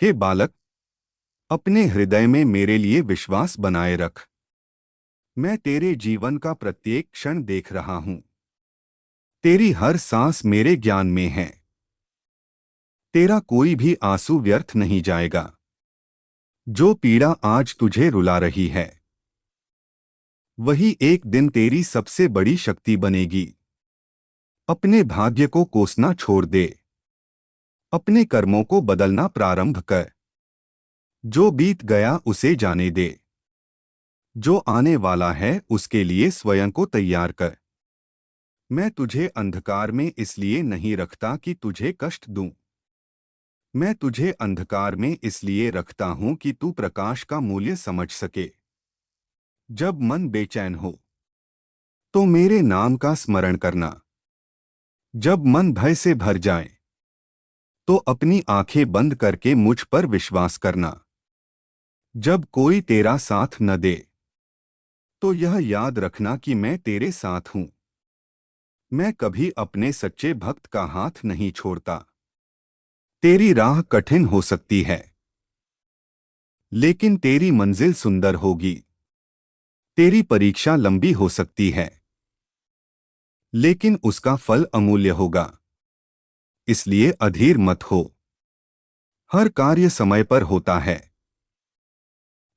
हे बालक, अपने हृदय में मेरे लिए विश्वास बनाए रख। मैं तेरे जीवन का प्रत्येक क्षण देख रहा हूं। तेरी हर सांस मेरे ज्ञान में है। तेरा कोई भी आंसू व्यर्थ नहीं जाएगा। जो पीड़ा आज तुझे रुला रही है, वही एक दिन तेरी सबसे बड़ी शक्ति बनेगी। अपने भाग्य को कोसना छोड़ दे। अपने कर्मों को बदलना प्रारंभ कर। जो बीत गया उसे जाने दे। जो आने वाला है उसके लिए स्वयं को तैयार कर। मैं तुझे अंधकार में इसलिए नहीं रखता कि तुझे कष्ट दूं। मैं तुझे अंधकार में इसलिए रखता हूं कि तू प्रकाश का मूल्य समझ सके। जब मन बेचैन हो तो मेरे नाम का स्मरण करना। जब मन भय से भर जाए तो अपनी आंखें बंद करके मुझ पर विश्वास करना। जब कोई तेरा साथ न दे तो यह याद रखना कि मैं तेरे साथ हूं। मैं कभी अपने सच्चे भक्त का हाथ नहीं छोड़ता। तेरी राह कठिन हो सकती है, लेकिन तेरी मंजिल सुंदर होगी। तेरी परीक्षा लंबी हो सकती है, लेकिन उसका फल अमूल्य होगा। इसलिए अधीर मत हो। हर कार्य समय पर होता है।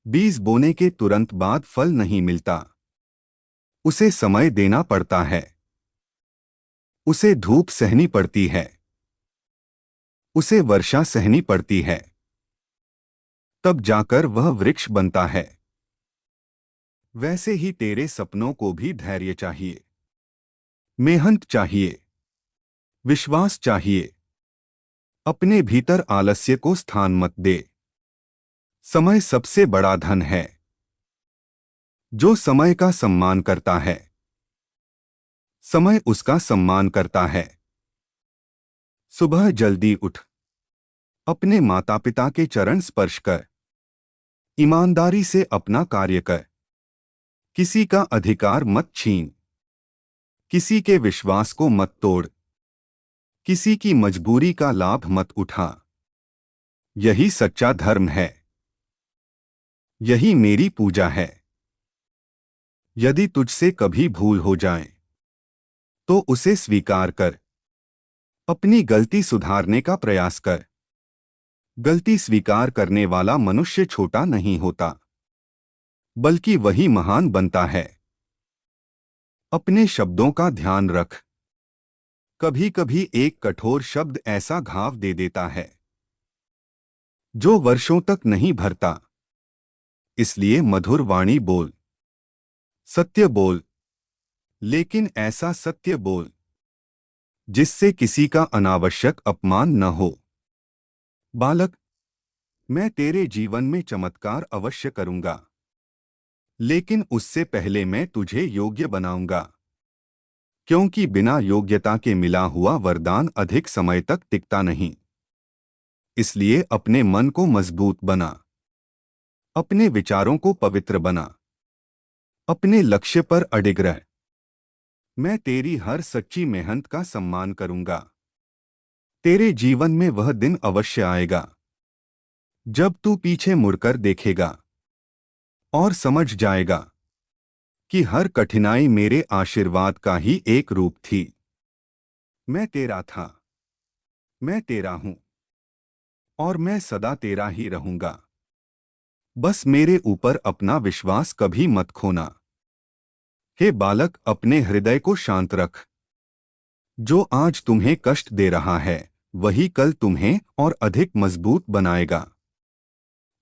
बीज बोने के तुरंत बाद फल नहीं मिलता। उसे समय देना पड़ता है। उसे धूप सहनी पड़ती है। उसे वर्षा सहनी पड़ती है। तब जाकर वह वृक्ष बनता है। वैसे ही तेरे सपनों को भी धैर्य चाहिए, मेहनत चाहिए, विश्वास चाहिए। अपने भीतर आलस्य को स्थान मत दे। समय सबसे बड़ा धन है। जो समय का सम्मान करता है, समय उसका सम्मान करता है। सुबह जल्दी उठ। अपने माता पिता के चरण स्पर्श कर। ईमानदारी से अपना कार्य कर। किसी का अधिकार मत छीन। किसी के विश्वास को मत तोड़। किसी की मजबूरी का लाभ मत उठा। यही सच्चा धर्म है। यही मेरी पूजा है। यदि तुझसे कभी भूल हो जाए तो उसे स्वीकार कर। अपनी गलती सुधारने का प्रयास कर। गलती स्वीकार करने वाला मनुष्य छोटा नहीं होता, बल्कि वही महान बनता है। अपने शब्दों का ध्यान रख। कभी कभी एक कठोर शब्द ऐसा घाव दे देता है जो वर्षों तक नहीं भरता। इसलिए मधुर वाणी बोल, सत्य बोल, लेकिन ऐसा सत्य बोल जिससे किसी का अनावश्यक अपमान न हो। बालक, मैं तेरे जीवन में चमत्कार अवश्य करूंगा, लेकिन उससे पहले मैं तुझे योग्य बनाऊंगा। क्योंकि बिना योग्यता के मिला हुआ वरदान अधिक समय तक टिकता नहीं। इसलिए अपने मन को मजबूत बना। अपने विचारों को पवित्र बना। अपने लक्ष्य पर अडिग रह। मैं तेरी हर सच्ची मेहनत का सम्मान करूंगा। तेरे जीवन में वह दिन अवश्य आएगा जब तू पीछे मुड़कर देखेगा और समझ जाएगा कि हर कठिनाई मेरे आशीर्वाद का ही एक रूप थी। मैं तेरा था, मैं तेरा हूं, और मैं सदा तेरा ही रहूंगा। बस मेरे ऊपर अपना विश्वास कभी मत खोना। हे बालक, अपने हृदय को शांत रख। जो आज तुम्हें कष्ट दे रहा है वही कल तुम्हें और अधिक मजबूत बनाएगा।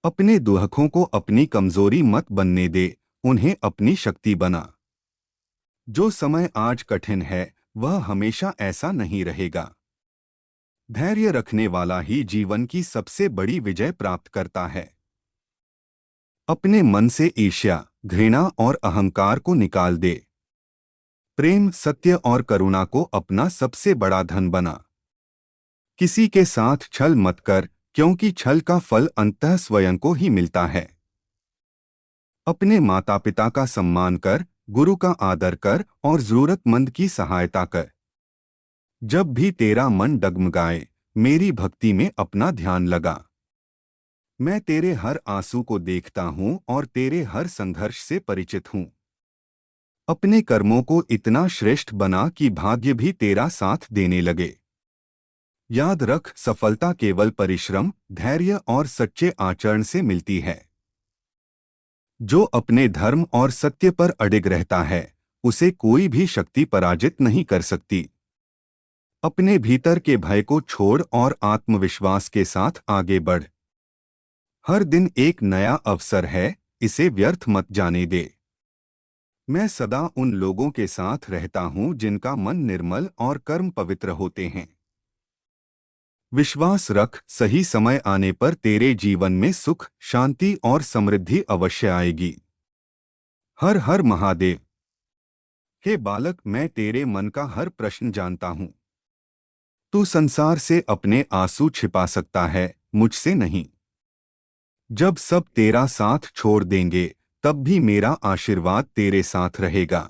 अपने दुखों को अपनी कमजोरी मत बनने दे, उन्हें अपनी शक्ति बना। जो समय आज कठिन है वह हमेशा ऐसा नहीं रहेगा। धैर्य रखने वाला ही जीवन की सबसे बड़ी विजय प्राप्त करता है। अपने मन से ईर्ष्या, घृणा और अहंकार को निकाल दे। प्रेम, सत्य और करुणा को अपना सबसे बड़ा धन बना। किसी के साथ छल मत कर, क्योंकि छल का फल अंततः स्वयं को ही मिलता है। अपने माता पिता का सम्मान कर, गुरु का आदर कर और जरूरतमंद की सहायता कर। जब भी तेरा मन डगमगाए, मेरी भक्ति में अपना ध्यान लगा। मैं तेरे हर आंसू को देखता हूँ और तेरे हर संघर्ष से परिचित हूँ। अपने कर्मों को इतना श्रेष्ठ बना कि भाग्य भी तेरा साथ देने लगे। याद रख, सफलता केवल परिश्रम, धैर्य और सच्चे आचरण से मिलती है। जो अपने धर्म और सत्य पर अडिग रहता है, उसे कोई भी शक्ति पराजित नहीं कर सकती। अपने भीतर के भय को छोड़ और आत्मविश्वास के साथ आगे बढ़। हर दिन एक नया अवसर है, इसे व्यर्थ मत जाने दे। मैं सदा उन लोगों के साथ रहता हूं जिनका मन निर्मल और कर्म पवित्र होते हैं। विश्वास रख, सही समय आने पर तेरे जीवन में सुख, शांति और समृद्धि अवश्य आएगी। हर हर महादेव। हे बालक, मैं तेरे मन का हर प्रश्न जानता हूं। तू संसार से अपने आंसू छिपा सकता है, मुझसे नहीं। जब सब तेरा साथ छोड़ देंगे, तब भी मेरा आशीर्वाद तेरे साथ रहेगा।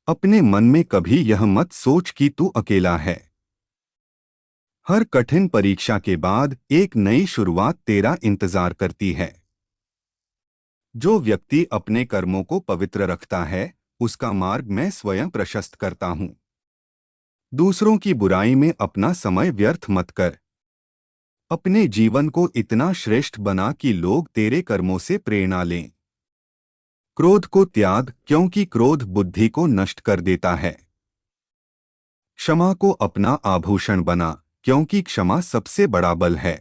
अपने मन में कभी यह मत सोच कि तू अकेला है। हर कठिन परीक्षा के बाद एक नई शुरुआत तेरा इंतजार करती है। जो व्यक्ति अपने कर्मों को पवित्र रखता है, उसका मार्ग मैं स्वयं प्रशस्त करता हूं। दूसरों की बुराई में अपना समय व्यर्थ मत कर। अपने जीवन को इतना श्रेष्ठ बना कि लोग तेरे कर्मों से प्रेरणा लें। क्रोध को त्याग, क्योंकि क्रोध बुद्धि को नष्ट कर देता है। क्षमा को अपना आभूषण बना, क्योंकि क्षमा सबसे बड़ा बल है।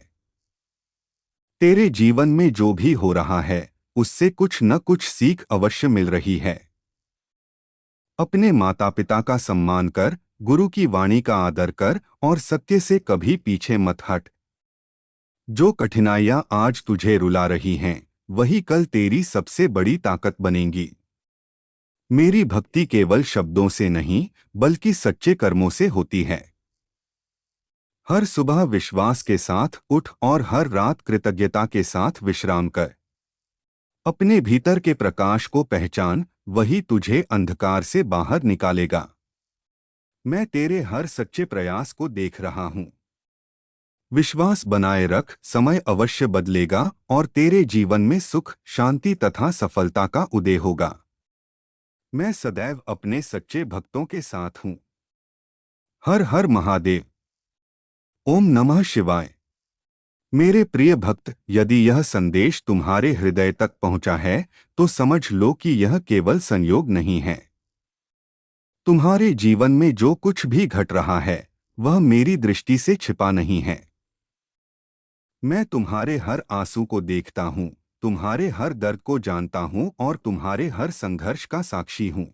तेरे जीवन में जो भी हो रहा है, उससे कुछ न कुछ सीख अवश्य मिल रही है। अपने माता पिता का सम्मान कर, गुरु की वाणी का आदर कर और सत्य से कभी पीछे मत हट। जो कठिनाइयां आज तुझे रुला रही हैं, वही कल तेरी सबसे बड़ी ताकत बनेंगी। मेरी भक्ति केवल शब्दों से नहीं, बल्कि सच्चे कर्मों से होती है। हर सुबह विश्वास के साथ उठ और हर रात कृतज्ञता के साथ विश्राम कर। अपने भीतर के प्रकाश को पहचान, वही तुझे अंधकार से बाहर निकालेगा। मैं तेरे हर सच्चे प्रयास को देख रहा हूँ। विश्वास बनाए रख, समय अवश्य बदलेगा और तेरे जीवन में सुख, शांति तथा सफलता का उदय होगा। मैं सदैव अपने सच्चे भक्तों के साथ हूँ। हर हर महादेव। ओम नमः शिवाय। मेरे प्रिय भक्त, यदि यह संदेश तुम्हारे हृदय तक पहुंचा है, तो समझ लो कि यह केवल संयोग नहीं है। तुम्हारे जीवन में जो कुछ भी घट रहा है, वह मेरी दृष्टि से छिपा नहीं है। मैं तुम्हारे हर आंसू को देखता हूँ, तुम्हारे हर दर्द को जानता हूँ और तुम्हारे हर संघर्ष का साक्षी हूँ।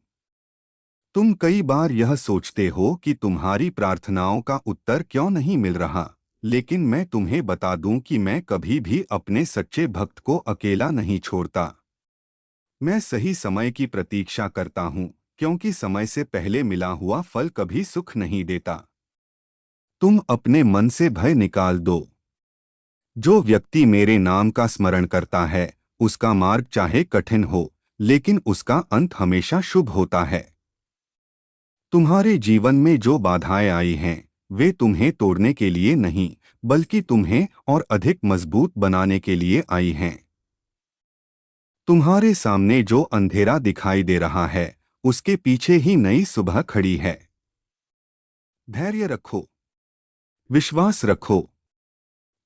तुम कई बार यह सोचते हो कि तुम्हारी प्रार्थनाओं का उत्तर क्यों नहीं मिल रहा, लेकिन मैं तुम्हें बता दूं कि मैं कभी भी अपने सच्चे भक्त को अकेला नहीं छोड़ता। मैं सही समय की प्रतीक्षा करता हूँ, क्योंकि समय से पहले मिला हुआ फल कभी सुख नहीं देता। तुम अपने मन से भय निकाल दो। जो व्यक्ति मेरे नाम का स्मरण करता है, उसका मार्ग चाहे कठिन हो, लेकिन उसका अंत हमेशा शुभ होता है। तुम्हारे जीवन में जो बाधाएं आई हैं, वे तुम्हें तोड़ने के लिए नहीं, बल्कि तुम्हें और अधिक मजबूत बनाने के लिए आई हैं। तुम्हारे सामने जो अंधेरा दिखाई दे रहा है, उसके पीछे ही नई सुबह खड़ी है। धैर्य रखो, विश्वास रखो।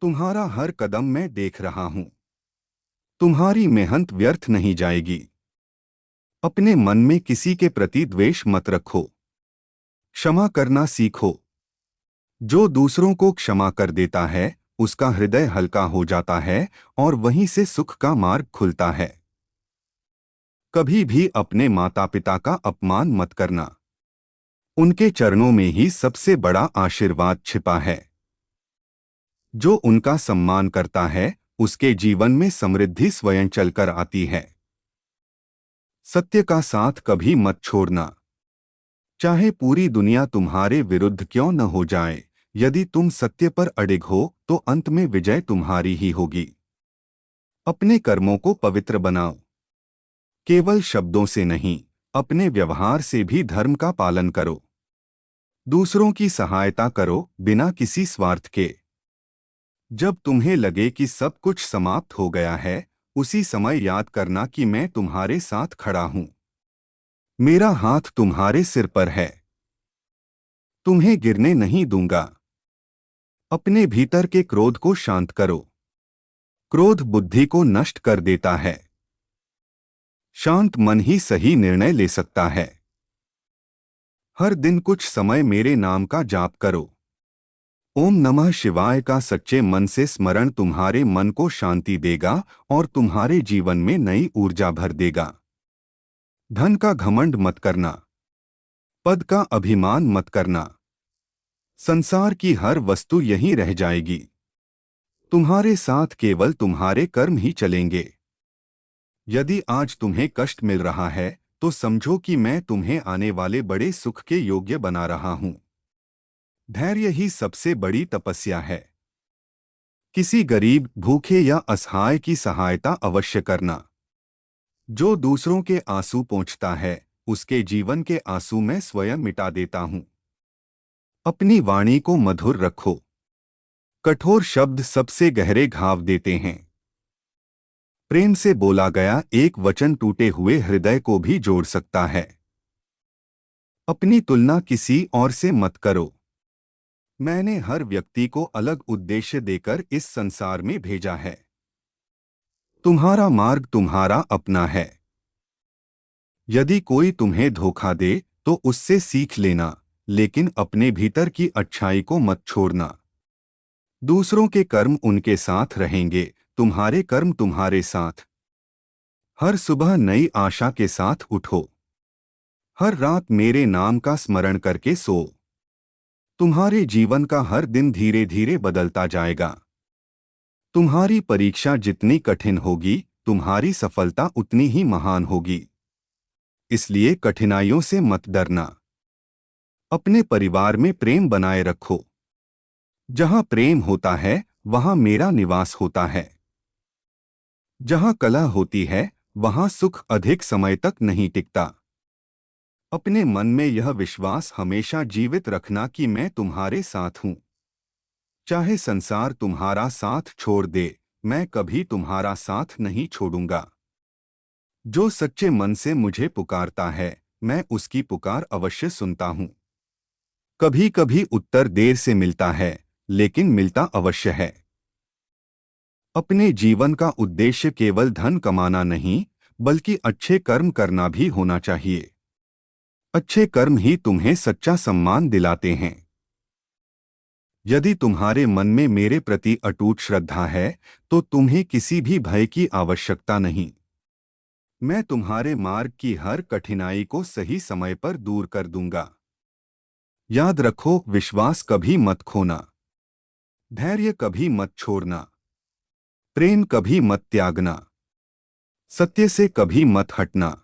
तुम्हारा हर कदम मैं देख रहा हूं। तुम्हारी मेहनत व्यर्थ नहीं जाएगी। अपने मन में किसी के प्रति द्वेष मत रखो। क्षमा करना सीखो। जो दूसरों को क्षमा कर देता है, उसका हृदय हल्का हो जाता है और वहीं से सुख का मार्ग खुलता है। कभी भी अपने माता पिता का अपमान मत करना। उनके चरणों में ही सबसे बड़ा आशीर्वाद छिपा है। जो उनका सम्मान करता है, उसके जीवन में समृद्धि स्वयं चलकर आती है। सत्य का साथ कभी मत छोड़ना। चाहे पूरी दुनिया तुम्हारे विरुद्ध क्यों न हो जाए, यदि तुम सत्य पर अडिग हो, तो अंत में विजय तुम्हारी ही होगी। अपने कर्मों को पवित्र बनाओ। केवल शब्दों से नहीं, अपने व्यवहार से भी धर्म का पालन करो। दूसरों की सहायता करो, बिना किसी स्वार्थ के। जब तुम्हें लगे कि सब कुछ समाप्त हो गया है, उसी समय याद करना कि मैं तुम्हारे साथ खड़ा हूं। मेरा हाथ तुम्हारे सिर पर है। तुम्हें गिरने नहीं दूंगा। अपने भीतर के क्रोध को शांत करो। क्रोध बुद्धि को नष्ट कर देता है। शांत मन ही सही निर्णय ले सकता है। हर दिन कुछ समय मेरे नाम का जाप करो। ओम नमः शिवाय का सच्चे मन से स्मरण तुम्हारे मन को शांति देगा और तुम्हारे जीवन में नई ऊर्जा भर देगा। धन का घमंड मत करना। पद का अभिमान मत करना। संसार की हर वस्तु यहीं रह जाएगी। तुम्हारे साथ केवल तुम्हारे कर्म ही चलेंगे। यदि आज तुम्हें कष्ट मिल रहा है तो समझो कि मैं तुम्हें आने वाले बड़े सुख के योग्य बना रहा हूं। धैर्य ही सबसे बड़ी तपस्या है। किसी गरीब, भूखे या असहाय की सहायता अवश्य करना। जो दूसरों के आंसू पोंछता है, उसके जीवन के आंसू मैं स्वयं मिटा देता हूं। अपनी वाणी को मधुर रखो। कठोर शब्द सबसे गहरे घाव देते हैं। प्रेम से बोला गया एक वचन टूटे हुए हृदय को भी जोड़ सकता है। अपनी तुलना किसी और से मत करो। मैंने हर व्यक्ति को अलग उद्देश्य देकर इस संसार में भेजा है। तुम्हारा मार्ग तुम्हारा अपना है। यदि कोई तुम्हें धोखा दे तो उससे सीख लेना, लेकिन अपने भीतर की अच्छाई को मत छोड़ना। दूसरों के कर्म उनके साथ रहेंगे, तुम्हारे कर्म तुम्हारे साथ। हर सुबह नई आशा के साथ उठो। हर रात मेरे नाम का स्मरण करके सो। तुम्हारे जीवन का हर दिन धीरे धीरे बदलता जाएगा। तुम्हारी परीक्षा जितनी कठिन होगी, तुम्हारी सफलता उतनी ही महान होगी। इसलिए कठिनाइयों से मत डरना। अपने परिवार में प्रेम बनाए रखो। जहां प्रेम होता है वहां मेरा निवास होता है। जहां कलह होती है वहां सुख अधिक समय तक नहीं टिकता। अपने मन में यह विश्वास हमेशा जीवित रखना कि मैं तुम्हारे साथ हूं। चाहे संसार तुम्हारा साथ छोड़ दे, मैं कभी तुम्हारा साथ नहीं छोड़ूंगा। जो सच्चे मन से मुझे पुकारता है, मैं उसकी पुकार अवश्य सुनता हूं। कभी कभी उत्तर देर से मिलता है, लेकिन मिलता अवश्य है। अपने जीवन का उद्देश्य केवल धन कमाना नहीं, बल्कि अच्छे कर्म करना भी होना चाहिए। अच्छे कर्म ही तुम्हें सच्चा सम्मान दिलाते हैं। यदि तुम्हारे मन में मेरे प्रति अटूट श्रद्धा है तो तुम्हें किसी भी भय की आवश्यकता नहीं। मैं तुम्हारे मार्ग की हर कठिनाई को सही समय पर दूर कर दूंगा। याद रखो, विश्वास कभी मत खोना। धैर्य कभी मत छोड़ना। प्रेम कभी मत त्यागना। सत्य से कभी मत हटना।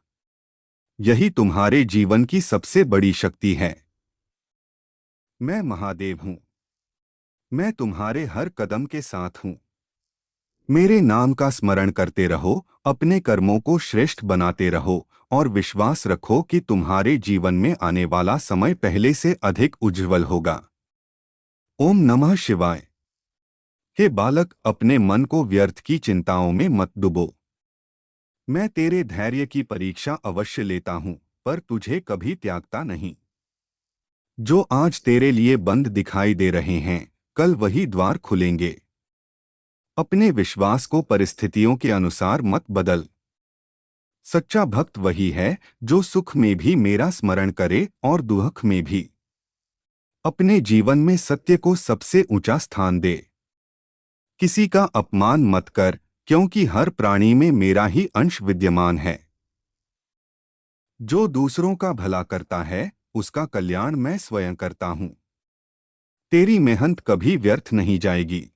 यही तुम्हारे जीवन की सबसे बड़ी शक्ति है। मैं महादेव हूं। मैं तुम्हारे हर कदम के साथ हूं। मेरे नाम का स्मरण करते रहो, अपने कर्मों को श्रेष्ठ बनाते रहो और विश्वास रखो कि तुम्हारे जीवन में आने वाला समय पहले से अधिक उज्जवल होगा। ओम नमः शिवाय। हे बालक, अपने मन को व्यर्थ की चिंताओं में मत डुबो। मैं तेरे धैर्य की परीक्षा अवश्य लेता हूं, पर तुझे कभी त्यागता नहीं। जो आज तेरे लिए बंद दिखाई दे रहे हैं, कल वही द्वार खुलेंगे। अपने विश्वास को परिस्थितियों के अनुसार मत बदल। सच्चा भक्त वही है जो सुख में भी मेरा स्मरण करे और दुख में भी। अपने जीवन में सत्य को सबसे ऊंचा स्थान दे। किसी का अपमान मत कर, क्योंकि हर प्राणी में मेरा ही अंश विद्यमान है। जो दूसरों का भला करता है, उसका कल्याण मैं स्वयं करता हूं। तेरी मेहनत कभी व्यर्थ नहीं जाएगी।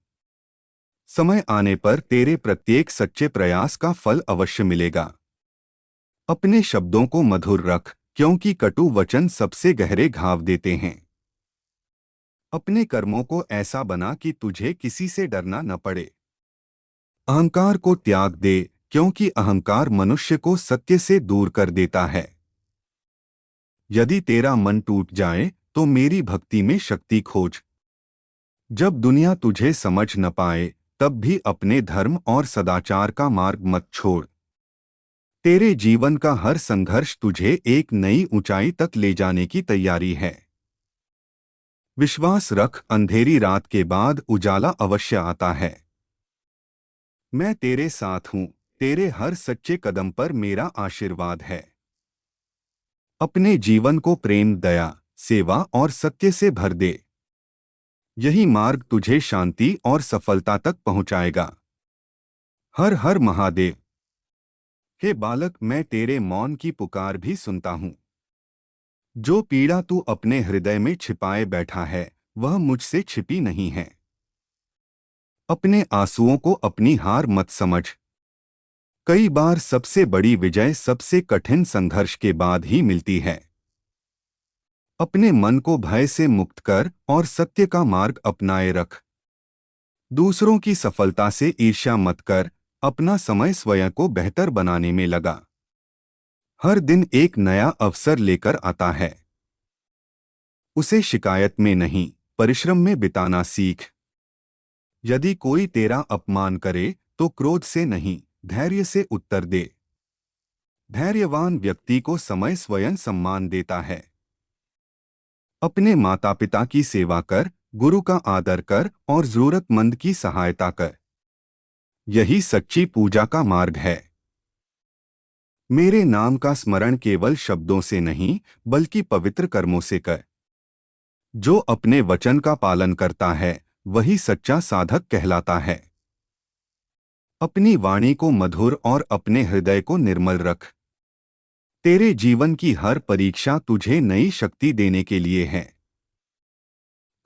समय आने पर तेरे प्रत्येक सच्चे प्रयास का फल अवश्य मिलेगा। अपने शब्दों को मधुर रख, क्योंकि कटु वचन सबसे गहरे घाव देते हैं। अपने कर्मों को ऐसा बना कि तुझे किसी से डरना न पड़े। अहंकार को त्याग दे, क्योंकि अहंकार मनुष्य को सत्य से दूर कर देता है। यदि तेरा मन टूट जाए तो मेरी भक्ति में शक्ति खोज। जब दुनिया तुझे समझ न पाए तब भी अपने धर्म और सदाचार का मार्ग मत छोड़। तेरे जीवन का हर संघर्ष तुझे एक नई ऊंचाई तक ले जाने की तैयारी है। विश्वास रख, अंधेरी रात के बाद उजाला अवश्य आता है। मैं तेरे साथ हूँ, तेरे हर सच्चे कदम पर मेरा आशीर्वाद है। अपने जीवन को प्रेम, दया, सेवा और सत्य से भर दे। यही मार्ग तुझे शांति और सफलता तक पहुंचाएगा। हर हर महादेव। हे बालक, मैं तेरे मौन की पुकार भी सुनता हूँ। जो पीड़ा तू अपने हृदय में छिपाए बैठा है वह मुझसे छिपी नहीं है। अपने आंसुओं को अपनी हार मत समझ। कई बार सबसे बड़ी विजय सबसे कठिन संघर्ष के बाद ही मिलती है। अपने मन को भय से मुक्त कर और सत्य का मार्ग अपनाए रख। दूसरों की सफलता से ईर्ष्या मत कर, अपना समय स्वयं को बेहतर बनाने में लगा। हर दिन एक नया अवसर लेकर आता है। उसे शिकायत में नहीं, परिश्रम में बिताना सीख। यदि कोई तेरा अपमान करे तो क्रोध से नहीं, धैर्य से उत्तर दे। धैर्यवान व्यक्ति को समय स्वयं सम्मान देता है। अपने माता पिता की सेवा कर, गुरु का आदर कर और जरूरतमंद की सहायता कर। यही सच्ची पूजा का मार्ग है। मेरे नाम का स्मरण केवल शब्दों से नहीं बल्कि पवित्र कर्मों से कर। जो अपने वचन का पालन करता है वही सच्चा साधक कहलाता है। अपनी वाणी को मधुर और अपने हृदय को निर्मल रख। तेरे जीवन की हर परीक्षा तुझे नई शक्ति देने के लिए है।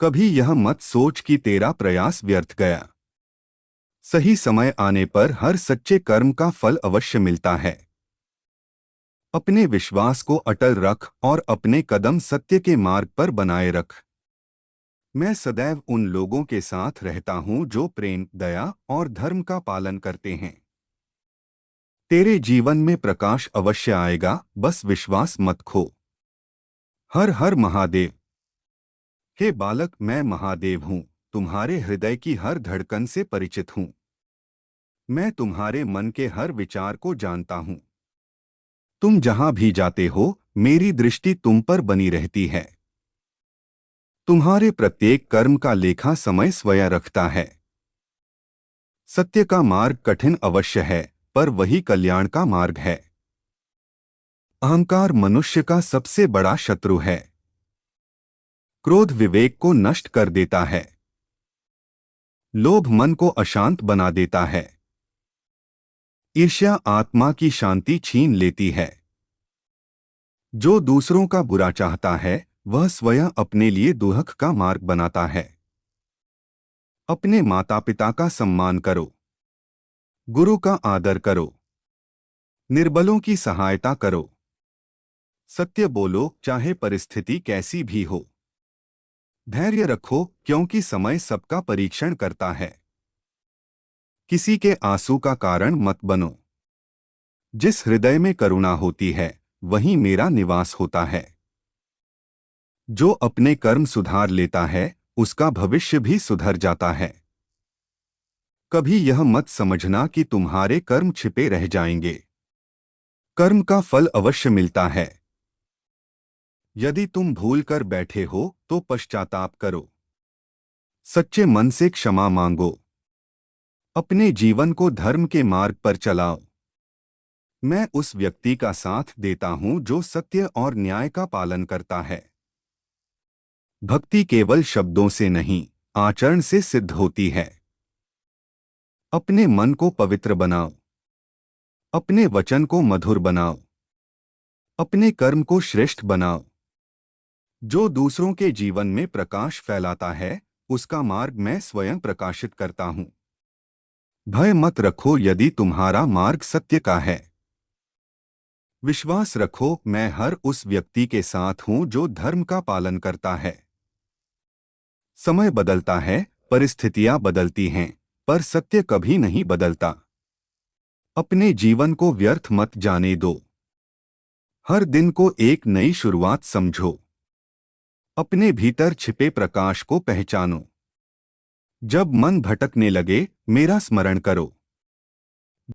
कभी यह मत सोच कि तेरा प्रयास व्यर्थ गया। सही समय आने पर हर सच्चे कर्म का फल अवश्य मिलता है। अपने विश्वास को अटल रख और अपने कदम सत्य के मार्ग पर बनाए रख। मैं सदैव उन लोगों के साथ रहता हूं जो प्रेम, दया और धर्म का पालन करते हैं। तेरे जीवन में प्रकाश अवश्य आएगा, बस विश्वास मत खो। हर हर महादेव। हे बालक, मैं महादेव हूँ, तुम्हारे हृदय की हर धड़कन से परिचित हूँ। मैं तुम्हारे मन के हर विचार को जानता हूँ। तुम जहाँ भी जाते हो मेरी दृष्टि तुम पर बनी रहती है। तुम्हारे प्रत्येक कर्म का लेखा समय स्वयं रखता है। सत्य का मार्ग कठिन अवश्य है पर वही कल्याण का मार्ग है। अहंकार मनुष्य का सबसे बड़ा शत्रु है। क्रोध विवेक को नष्ट कर देता है। लोभ मन को अशांत बना देता है। ईर्ष्या आत्मा की शांति छीन लेती है। जो दूसरों का बुरा चाहता है वह स्वयं अपने लिए दुहक का मार्ग बनाता है। अपने माता पिता का सम्मान करो। गुरु का आदर करो। निर्बलों की सहायता करो। सत्य बोलो चाहे परिस्थिति कैसी भी हो। धैर्य रखो क्योंकि समय सबका परीक्षण करता है। किसी के आंसू का कारण मत बनो। जिस हृदय में करुणा होती है वहीं मेरा निवास होता है। जो अपने कर्म सुधार लेता है उसका भविष्य भी सुधर जाता है। कभी यह मत समझना कि तुम्हारे कर्म छिपे रह जाएंगे। कर्म का फल अवश्य मिलता है। यदि तुम भूल कर बैठे हो तो पश्चाताप करो। सच्चे मन से क्षमा मांगो। अपने जीवन को धर्म के मार्ग पर चलाओ। मैं उस व्यक्ति का साथ देता हूं जो सत्य और न्याय का पालन करता है। भक्ति केवल शब्दों से नहीं, आचरण से सिद्ध होती है। अपने मन को पवित्र बनाओ। अपने वचन को मधुर बनाओ। अपने कर्म को श्रेष्ठ बनाओ। जो दूसरों के जीवन में प्रकाश फैलाता है उसका मार्ग मैं स्वयं प्रकाशित करता हूं। भय मत रखो यदि तुम्हारा मार्ग सत्य का है। विश्वास रखो मैं हर उस व्यक्ति के साथ हूं जो धर्म का पालन करता है। समय बदलता है, परिस्थितियां बदलती हैं, पर सत्य कभी नहीं बदलता। अपने जीवन को व्यर्थ मत जाने दो। हर दिन को एक नई शुरुआत समझो। अपने भीतर छिपे प्रकाश को पहचानो। जब मन भटकने लगे मेरा स्मरण करो।